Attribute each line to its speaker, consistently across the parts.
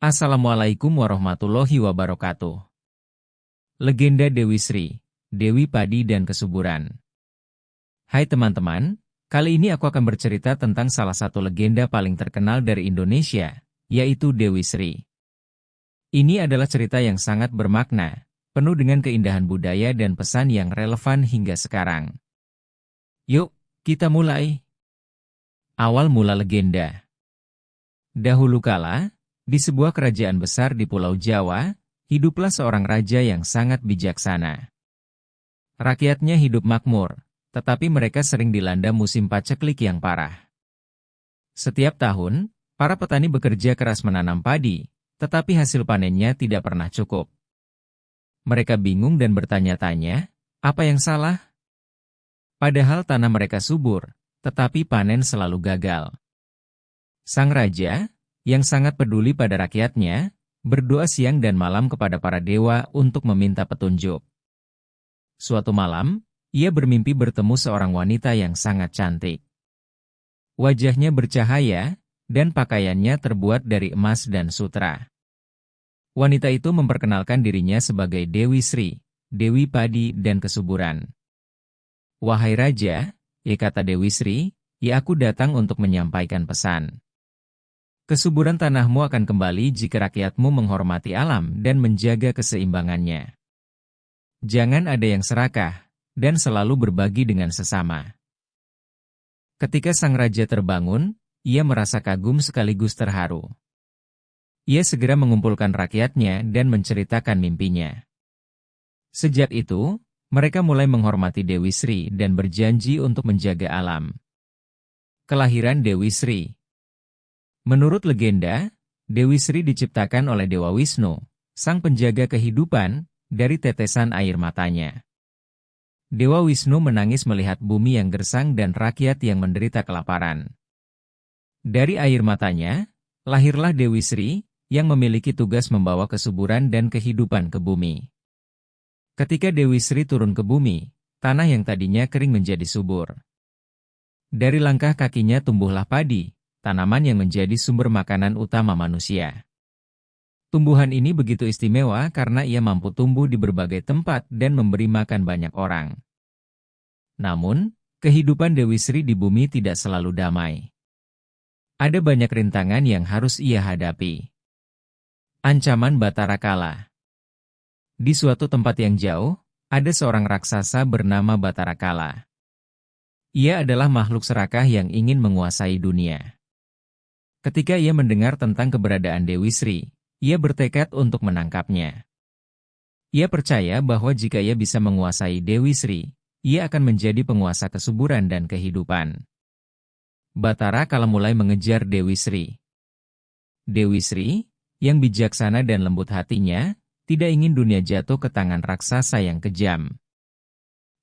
Speaker 1: Assalamualaikum warahmatullahi wabarakatuh. Legenda Dewi Sri, Dewi Padi dan Kesuburan. Hai teman-teman, kali ini aku akan bercerita tentang salah satu legenda paling terkenal dari Indonesia, yaitu Dewi Sri. Ini adalah cerita yang sangat bermakna, penuh dengan keindahan budaya dan pesan yang relevan hingga sekarang. Yuk, kita mulai. Awal mula legenda. Dahulu kala, di sebuah kerajaan besar di Pulau Jawa, hiduplah seorang raja yang sangat bijaksana. Rakyatnya hidup makmur, tetapi mereka sering dilanda musim paceklik yang parah. Setiap tahun, para petani bekerja keras menanam padi, tetapi hasil panennya tidak pernah cukup. Mereka bingung dan bertanya-tanya, apa yang salah? Padahal tanah mereka subur, tetapi panen selalu gagal. Sang raja, yang sangat peduli pada rakyatnya, berdoa siang dan malam kepada para dewa untuk meminta petunjuk. Suatu malam, ia bermimpi bertemu seorang wanita yang sangat cantik. Wajahnya bercahaya, dan pakaiannya terbuat dari emas dan sutra. Wanita itu memperkenalkan dirinya sebagai Dewi Sri, Dewi Padi dan Kesuburan. Wahai Raja, kata Dewi Sri, aku datang untuk menyampaikan pesan. Kesuburan tanahmu akan kembali jika rakyatmu menghormati alam dan menjaga keseimbangannya. Jangan ada yang serakah, dan selalu berbagi dengan sesama. Ketika sang raja terbangun, ia merasa kagum sekaligus terharu. Ia segera mengumpulkan rakyatnya dan menceritakan mimpinya. Sejak itu, mereka mulai menghormati Dewi Sri dan berjanji untuk menjaga alam. Kelahiran Dewi Sri. Menurut legenda, Dewi Sri diciptakan oleh Dewa Wisnu, sang penjaga kehidupan, dari tetesan air matanya. Dewa Wisnu menangis melihat bumi yang gersang dan rakyat yang menderita kelaparan. Dari air matanya, lahirlah Dewi Sri, yang memiliki tugas membawa kesuburan dan kehidupan ke bumi. Ketika Dewi Sri turun ke bumi, tanah yang tadinya kering menjadi subur. Dari langkah kakinya tumbuhlah padi, tanaman yang menjadi sumber makanan utama manusia. Tumbuhan ini begitu istimewa karena ia mampu tumbuh di berbagai tempat dan memberi makan banyak orang. Namun, kehidupan Dewi Sri di bumi tidak selalu damai. Ada banyak rintangan yang harus ia hadapi. Ancaman Batara Kala. Di suatu tempat yang jauh, ada seorang raksasa bernama Batara Kala. Ia adalah makhluk serakah yang ingin menguasai dunia. Ketika ia mendengar tentang keberadaan Dewi Sri, ia bertekad untuk menangkapnya. Ia percaya bahwa jika ia bisa menguasai Dewi Sri, ia akan menjadi penguasa kesuburan dan kehidupan. Batara Kala mulai mengejar Dewi Sri. Dewi Sri, yang bijaksana dan lembut hatinya, tidak ingin dunia jatuh ke tangan raksasa yang kejam.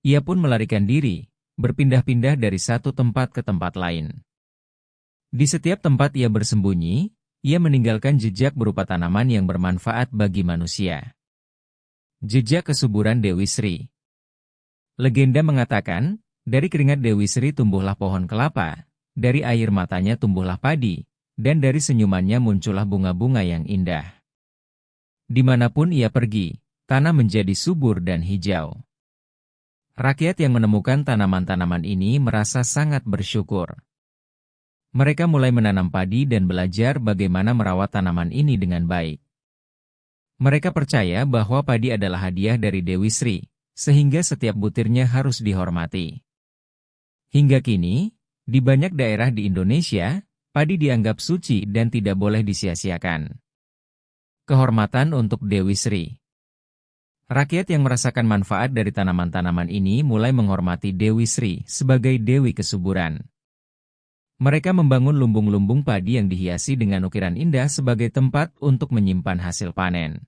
Speaker 1: Ia pun melarikan diri, berpindah-pindah dari satu tempat ke tempat lain. Di setiap tempat ia bersembunyi, ia meninggalkan jejak berupa tanaman yang bermanfaat bagi manusia. Jejak kesuburan Dewi Sri. Legenda mengatakan, dari keringat Dewi Sri tumbuhlah pohon kelapa, dari air matanya tumbuhlah padi, dan dari senyumannya muncullah bunga-bunga yang indah. Dimanapun ia pergi, tanah menjadi subur dan hijau. Rakyat yang menemukan tanaman-tanaman ini merasa sangat bersyukur. Mereka mulai menanam padi dan belajar bagaimana merawat tanaman ini dengan baik. Mereka percaya bahwa padi adalah hadiah dari Dewi Sri, sehingga setiap butirnya harus dihormati. Hingga kini, di banyak daerah di Indonesia, padi dianggap suci dan tidak boleh disia-siakan. Kehormatan untuk Dewi Sri. Rakyat yang merasakan manfaat dari tanaman-tanaman ini mulai menghormati Dewi Sri sebagai Dewi Kesuburan. Mereka membangun lumbung-lumbung padi yang dihiasi dengan ukiran indah sebagai tempat untuk menyimpan hasil panen.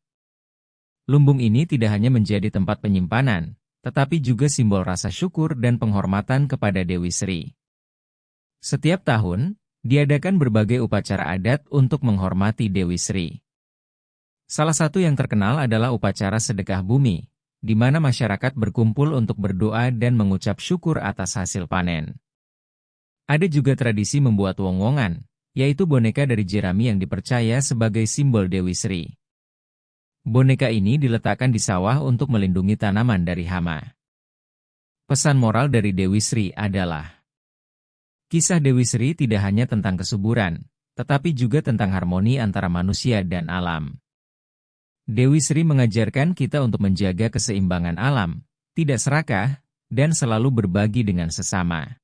Speaker 1: Lumbung ini tidak hanya menjadi tempat penyimpanan, tetapi juga simbol rasa syukur dan penghormatan kepada Dewi Sri. Setiap tahun, diadakan berbagai upacara adat untuk menghormati Dewi Sri. Salah satu yang terkenal adalah upacara sedekah bumi, di mana masyarakat berkumpul untuk berdoa dan mengucap syukur atas hasil panen. Ada juga tradisi membuat wong-wongan, yaitu boneka dari jerami yang dipercaya sebagai simbol Dewi Sri. Boneka ini diletakkan di sawah untuk melindungi tanaman dari hama. Pesan moral dari Dewi Sri adalah, kisah Dewi Sri tidak hanya tentang kesuburan, tetapi juga tentang harmoni antara manusia dan alam. Dewi Sri mengajarkan kita untuk menjaga keseimbangan alam, tidak serakah, dan selalu berbagi dengan sesama.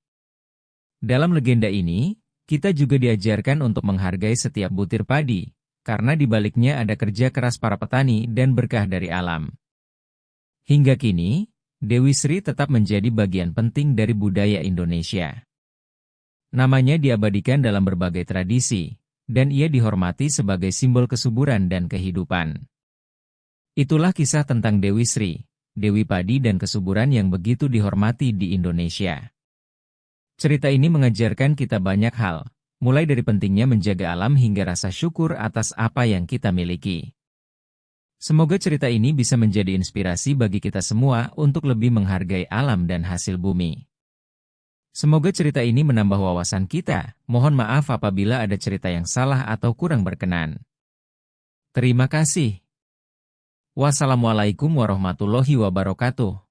Speaker 1: Dalam legenda ini, kita juga diajarkan untuk menghargai setiap butir padi, karena di baliknya ada kerja keras para petani dan berkah dari alam. Hingga kini, Dewi Sri tetap menjadi bagian penting dari budaya Indonesia. Namanya diabadikan dalam berbagai tradisi, dan ia dihormati sebagai simbol kesuburan dan kehidupan. Itulah kisah tentang Dewi Sri, Dewi Padi dan kesuburan yang begitu dihormati di Indonesia. Cerita ini mengajarkan kita banyak hal, mulai dari pentingnya menjaga alam hingga rasa syukur atas apa yang kita miliki. Semoga cerita ini bisa menjadi inspirasi bagi kita semua untuk lebih menghargai alam dan hasil bumi. Semoga cerita ini menambah wawasan kita. Mohon maaf apabila ada cerita yang salah atau kurang berkenan. Terima kasih. Wassalamualaikum warahmatullahi wabarakatuh.